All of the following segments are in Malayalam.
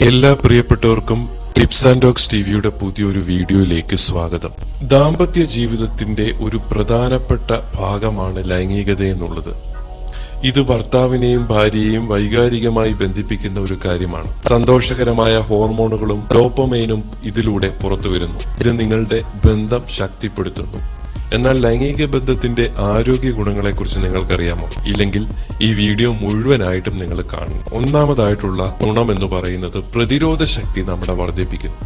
എല്ലാ പ്രിയപ്പെട്ടവർക്കും ടിപ്സ് ആൻഡ് ടോക്സ് ടിവിയുടെ പുതിയൊരു വീഡിയോയിലേക്ക് സ്വാഗതം. ദാമ്പത്യ ജീവിതത്തിന്റെ ഒരു പ്രധാനപ്പെട്ട ഭാഗമാണ് ലൈംഗികത എന്നുള്ളത്. ഇത് ഭർത്താവിനെയും ഭാര്യയെയും വൈകാരികമായി ബന്ധിപ്പിക്കുന്ന ഒരു കാര്യമാണ്. സന്തോഷകരമായ ഹോർമോണുകളും ഡോപ്പമൈനും ഇതിലൂടെ പുറത്തുവരുന്നു. ഇത് നിങ്ങളുടെ ബന്ധം ശക്തിപ്പെടുത്തുന്നു. എന്നാൽ ലൈംഗിക ബന്ധത്തിന്റെ ആരോഗ്യ ഗുണങ്ങളെക്കുറിച്ച് നിങ്ങൾക്കറിയാമോ? ഇല്ലെങ്കിൽ ഈ വീഡിയോ മുഴുവനായിട്ടും നിങ്ങൾ കാണണം. ഒന്നാമതായിട്ടുള്ള ഗുണം എന്ന് പറയുന്നത് പ്രതിരോധ ശക്തി നമ്മുടെ വർദ്ധിപ്പിക്കുന്നു.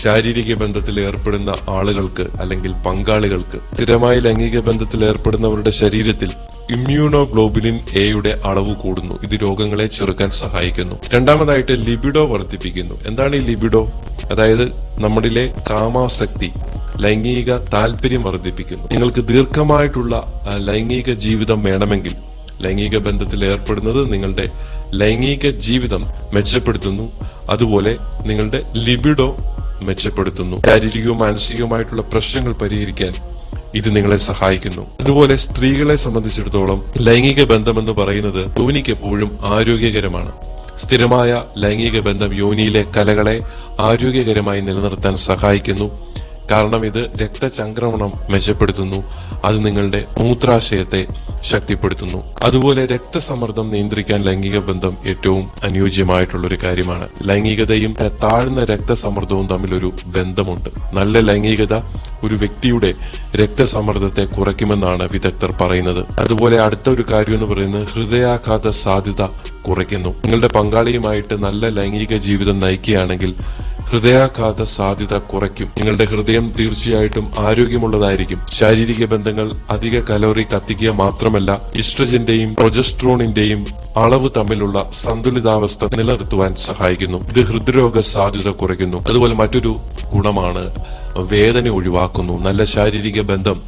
ശാരീരിക ബന്ധത്തിൽ ഏർപ്പെടുന്ന ആളുകൾക്ക് അല്ലെങ്കിൽ പങ്കാളികൾക്ക് സ്ഥിരമായി ലൈംഗിക ബന്ധത്തിൽ ഏർപ്പെടുന്നവരുടെ ശരീരത്തിൽ ഇമ്മ്യൂണോഗ്ലോബുലിൻ എയുടെ അളവ് കൂടുന്നു. ഇത് രോഗങ്ങളെ ചെറുക്കാൻ സഹായിക്കുന്നു. രണ്ടാമതായിട്ട് ലിബിഡോ വർദ്ധിപ്പിക്കുന്നു. എന്താണ് ഈ ലിബിഡോ? അതായത് നമ്മളിലെ കാമാസക്തി, ലൈംഗിക താല്പര്യം വർദ്ധിപ്പിക്കുന്നു. നിങ്ങൾക്ക് ദീർഘമായിട്ടുള്ള ലൈംഗിക ജീവിതം വേണമെങ്കിൽ ലൈംഗിക ബന്ധത്തിൽ ഏർപ്പെടുന്നത് നിങ്ങളുടെ ലൈംഗിക ജീവിതം മെച്ചപ്പെടുത്തുന്നു. അതുപോലെ നിങ്ങളുടെ ലിബിഡോ മെച്ചപ്പെടുത്തുന്നു. ശാരീരികവും മാനസികവുമായിട്ടുള്ള പ്രശ്നങ്ങൾ പരിഹരിക്കാൻ ഇത് നിങ്ങളെ സഹായിക്കുന്നു. അതുപോലെ സ്ത്രീകളെ സംബന്ധിച്ചിടത്തോളം ലൈംഗിക ബന്ധം എന്ന് പറയുന്നത് യോനിക്ക് എപ്പോഴും ആരോഗ്യകരമാണ്. സ്ഥിരമായ ലൈംഗിക ബന്ധം യോനിയിലെ കലകളെ ആരോഗ്യകരമായി നിലനിർത്താൻ സഹായിക്കുന്നു. കാരണം ഇത് രക്തചംക്രമണം മെച്ചപ്പെടുത്തുന്നു. അത് നിങ്ങളുടെ മൂത്രാശയത്തെ ശക്തിപ്പെടുത്തുന്നു. അതുപോലെ രക്തസമ്മർദ്ദം നിയന്ത്രിക്കാൻ ലൈംഗിക ബന്ധം ഏറ്റവും അനുയോജ്യമായിട്ടുള്ള ഒരു കാര്യമാണ്. ലൈംഗികതയും താഴ്ന്ന രക്തസമ്മർദ്ദവും തമ്മിലൊരു ബന്ധമുണ്ട്. നല്ല ലൈംഗികത ഒരു വ്യക്തിയുടെ രക്തസമ്മർദ്ദത്തെ കുറയ്ക്കുമെന്നാണ് വിദഗ്ധർ പറയുന്നത്. അതുപോലെ അടുത്ത ഒരു കാര്യം എന്ന് പറയുന്നത് ഹൃദയാഘാത സാധ്യത കുറയ്ക്കുന്നു. നിങ്ങളുടെ പങ്കാളിയുമായിട്ട് നല്ല ലൈംഗിക ജീവിതം നയിക്കുകയാണെങ്കിൽ ഹൃദയാഘാത സാധ്യത കുറയ്ക്കും. നിങ്ങളുടെ ഹൃദയം തീർച്ചയായിട്ടും ആരോഗ്യമുള്ളതായിരിക്കും. ശാരീരിക ബന്ധങ്ങൾ അധിക കലോറി കത്തിക്കുക മാത്രമല്ല, ഈസ്ട്രജന്റെയും പ്രൊജസ്ട്രോണിന്റെയും അളവ് തമ്മിലുള്ള സന്തുലിതാവസ്ഥ നിലനിർത്തുവാൻ സഹായിക്കുന്നു. ഇത് ഹൃദ്രോഗ സാധ്യത കുറയ്ക്കുന്നു. അതുപോലെ മറ്റൊരു ഗുണമാണ് വേദന ഒഴിവാക്കുന്നു. നല്ല ശാരീരിക ബന്ധം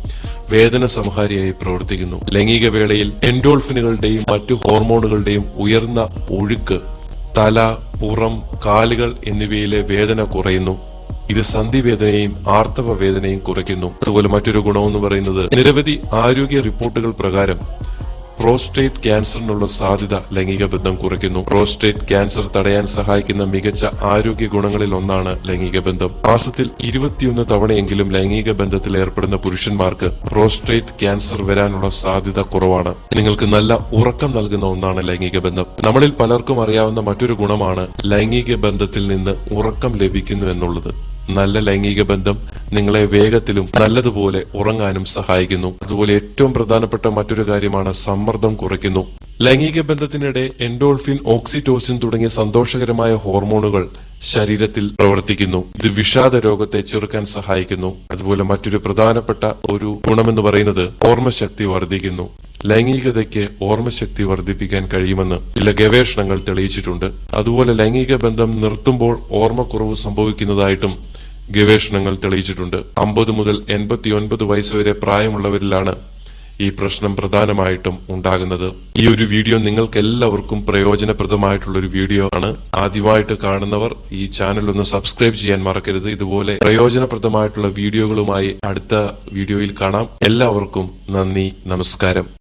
വേദന സംഹാരിയായി പ്രവർത്തിക്കുന്നു. ലൈംഗിക വേളയിൽ എൻഡോൾഫിനുകളുടെയും മറ്റു ഹോർമോണുകളുടെയും ഉയർന്ന ഒഴുക്ക് തല, പുറം, കാലുകൾ എന്നിവയിലെ വേദന കുറയുന്നു. ഇത് സന്ധിവേദനയും ആർത്തവ വേദനയും കുറയ്ക്കുന്നു. അതുപോലെ മറ്റൊരു ഗുണമെന്ന് പറയുന്നത് നിരവധി ആരോഗ്യ റിപ്പോർട്ടുകൾ പ്രകാരം പ്രോസ്റ്റേറ്റ് ക്യാൻസറിനുള്ള സാധ്യത ലൈംഗിക ബന്ധം കുറയ്ക്കുന്നു. പ്രോസ്റ്റേറ്റ് ക്യാൻസർ തടയാൻ സഹായിക്കുന്ന മികച്ച ആരോഗ്യ ഗുണങ്ങളിൽ ഒന്നാണ് ലൈംഗിക ബന്ധം. മാസത്തിൽ 21 തവണയെങ്കിലും ലൈംഗിക ബന്ധത്തിൽ ഏർപ്പെടുന്ന പുരുഷന്മാർക്ക് പ്രോസ്റ്റേറ്റ് ക്യാൻസർ വരാനുള്ള സാധ്യത കുറവാണ്. നിങ്ങൾക്ക് നല്ല ഉറക്കം നൽകുന്ന ഒന്നാണ് ലൈംഗിക ബന്ധം. നമ്മളിൽ പലർക്കും അറിയാവുന്ന മറ്റൊരു ഗുണമാണ് ലൈംഗിക ബന്ധത്തിൽ നിന്ന് ഉറക്കം ലഭിക്കുന്നു എന്നുള്ളത്. നല്ല ലൈംഗിക ബന്ധം നിങ്ങളെ വേഗത്തിലും നല്ലതുപോലെ ഉറങ്ങാനും സഹായിക്കുന്നു. അതുപോലെ ഏറ്റവും പ്രധാനപ്പെട്ട മറ്റൊരു കാര്യമാണ് സമ്മർദ്ദം കുറയ്ക്കുന്നു. ലൈംഗിക ബന്ധത്തിനിടെ എൻഡോൾഫിൻ, ഓക്സിറ്റോസിൻ തുടങ്ങിയ സന്തോഷകരമായ ഹോർമോണുകൾ ശരീരത്തിൽ പ്രവർത്തിക്കുന്നു. ഇത് വിഷാദ രോഗത്തെ ചെറുക്കാൻ സഹായിക്കുന്നു. അതുപോലെ മറ്റൊരു പ്രധാനപ്പെട്ട ഒരു ഗുണമെന്ന് പറയുന്നത് ഓർമ്മശക്തി വർദ്ധിക്കുന്നു. ലൈംഗികതയ്ക്ക് ഓർമ്മശക്തി വർദ്ധിപ്പിക്കാൻ കഴിയുമെന്ന് ചില ഗവേഷണങ്ങൾ തെളിയിച്ചിട്ടുണ്ട്. അതുപോലെ ലൈംഗിക ബന്ധം നിർത്തുമ്പോൾ ഓർമ്മക്കുറവ് സംഭവിക്കുന്നതായിട്ടും ഗവേഷണങ്ങൾ തെളിയിച്ചിട്ടുണ്ട്. 50 മുതൽ 89 വയസ്സുവരെ പ്രായമുള്ളവരിലാണ് ഈ പ്രശ്നം പ്രധാനമായിട്ടും ഉണ്ടാകുന്നത്. ഈ ഒരു വീഡിയോ നിങ്ങൾക്ക് എല്ലാവർക്കും പ്രയോജനപ്രദമായിട്ടുള്ള ഒരു വീഡിയോ ആണ്. ആദ്യമായിട്ട് കാണുന്നവർ ഈ ചാനൽ ഒന്ന് സബ്സ്ക്രൈബ് ചെയ്യാൻ മറക്കരുത്. ഇതുപോലെ പ്രയോജനപ്രദമായിട്ടുള്ള വീഡിയോകളുമായി അടുത്ത വീഡിയോയിൽ കാണാം. എല്ലാവർക്കും നന്ദി, നമസ്കാരം.